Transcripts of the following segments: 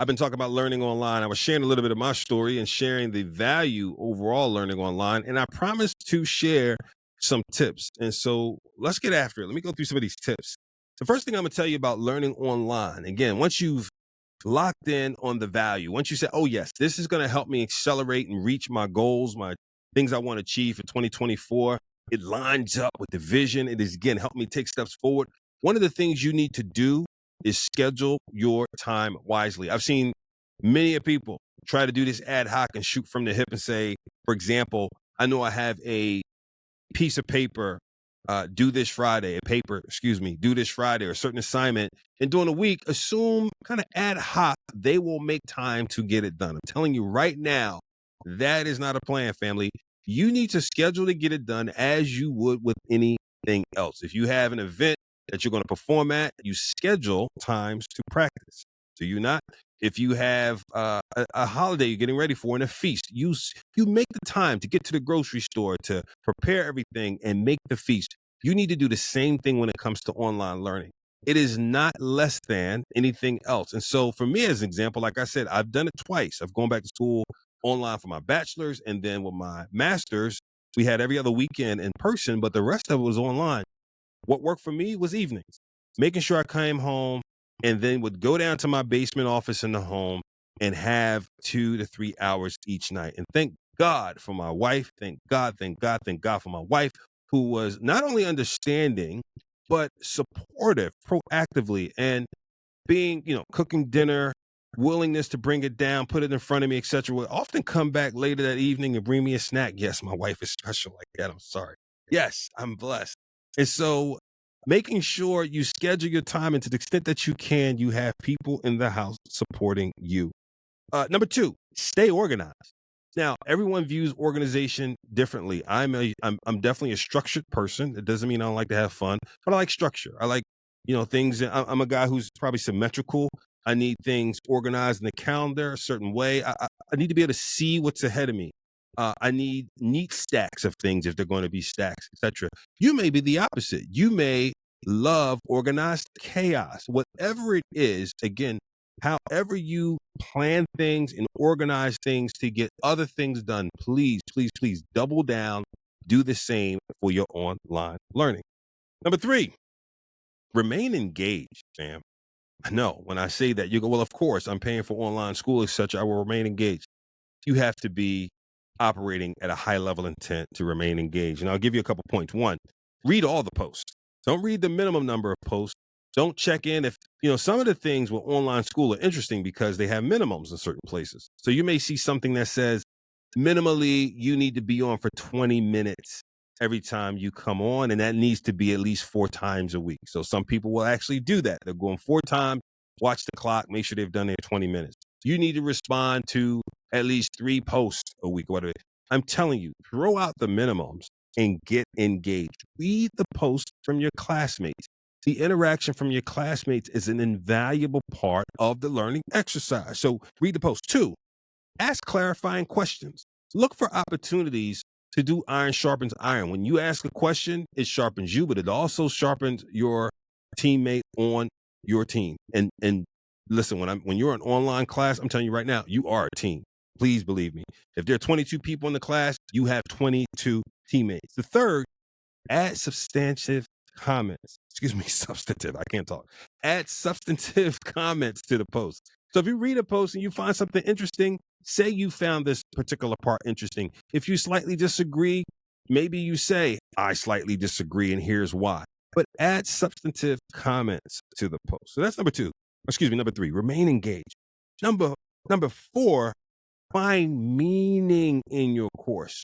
I've been talking about learning online. I was sharing a little bit of my story and sharing the value overall learning online. And I promised to share some tips. And so let's get after it. Let me go through some of these tips. The first thing I'm going to tell you about learning online, again, once you've locked in on the value, once you say, oh, yes, this is going to help me accelerate and reach my goals, my things I want to achieve for 2024, it lines up with the vision. It is, again, help me take steps forward. One of the things you need to do is schedule your time wisely. I've seen many of people try to do this ad hoc and shoot from the hip and say, for example, I know I have a piece of paper, due this Friday, due this Friday, or a certain assignment. And during the week, assume kind of ad hoc, they will make time to get it done. I'm telling you right now, that is not a plan, family. You need to schedule to get it done as you would with anything else. If you have an event that you're going to perform at, you schedule times to practice. Do you not? If you have a holiday you're getting ready for and a feast, you make the time to get to the grocery store to prepare everything and make the feast. You need to do the same thing when it comes to online learning. It is not less than anything else. And so for me, as an example, like I said, I've done it twice. I've gone back to school online for my bachelor's, and then with my master's, we had every other weekend in person, but the rest of it was online. What worked for me was evenings, making sure I came home and then would go down to my basement office in the home and have 2 to 3 hours each night. And thank God for my wife. Thank God for my wife, who was not only understanding, but supportive proactively, and being, cooking dinner, willingness to bring it down, put it in front of me, etc. Would often come back later that evening and bring me a snack. Yes, my wife is special like that. I'm sorry. Yes, I'm blessed. And so making sure you schedule your time, and to the extent that you can, you have people in the house supporting you. Number two, stay organized. Now, everyone views organization differently. I'm definitely a structured person. It doesn't mean I don't like to have fun, but I like structure. I like, things. I'm a guy who's probably symmetrical. I need things organized in the calendar a certain way. I need to be able to see what's ahead of me. I need neat stacks of things if they're going to be stacks, etc. You may be the opposite. You may love organized chaos. Whatever it is, again, however you plan things and organize things to get other things done, please, please, please double down. Do the same for your online learning. Number three, remain engaged, fam. I know when I say that, you go, well, of course, I'm paying for online school, etc. I will remain engaged. You have to be operating at a high level intent to remain engaged. And I'll give you a couple points. One, read all the posts. Don't read the minimum number of posts. Don't check in. If, some of the things with online school are interesting because they have minimums in certain places. So you may see something that says minimally you need to be on for 20 minutes every time you come on, and that needs to be at least 4 times a week. So some people will actually do that. They're going 4 times, watch the clock, make sure they've done their 20 minutes. You need to respond to at least 3 posts a week, whatever. I'm telling you, throw out the minimums and get engaged. Read the posts from your classmates. The interaction from your classmates is an invaluable part of the learning exercise. So read the post. 2, ask clarifying questions. Look for opportunities to do iron sharpens iron. When you ask a question, it sharpens you, but it also sharpens your teammate on your team. And listen, when you're an online class, I'm telling you right now, you are a team. Please believe me. If there are 22 people in the class, you have 22 teammates. The third, add substantive comments. Substantive. I can't talk. Add substantive comments to the post. So if you read a post and you find something interesting, say you found this particular part interesting. If you slightly disagree, maybe you say, I slightly disagree and here's why. But add substantive comments to the post. So that's number 3, remain engaged. Number 4, find meaning in your course.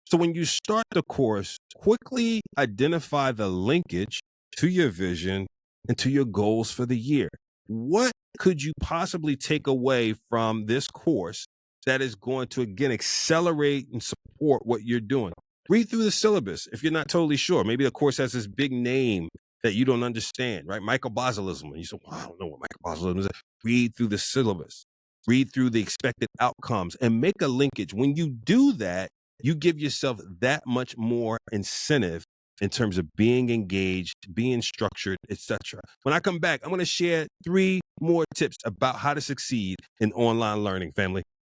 So when you start the course, quickly identify the linkage to your vision and to your goals for the year. What could you possibly take away from this course that is going to, again, accelerate and support what you're doing? Read through the syllabus if you're not totally sure. Maybe the course has this big name that you don't understand, right? Microbasilism. And you say, well, I don't know what microbasilism is. Read through the syllabus. Read through the expected outcomes and make a linkage. When you do that, you give yourself that much more incentive in terms of being engaged, being structured, etc. When I come back, I'm going to share 3 more tips about how to succeed in online learning, family.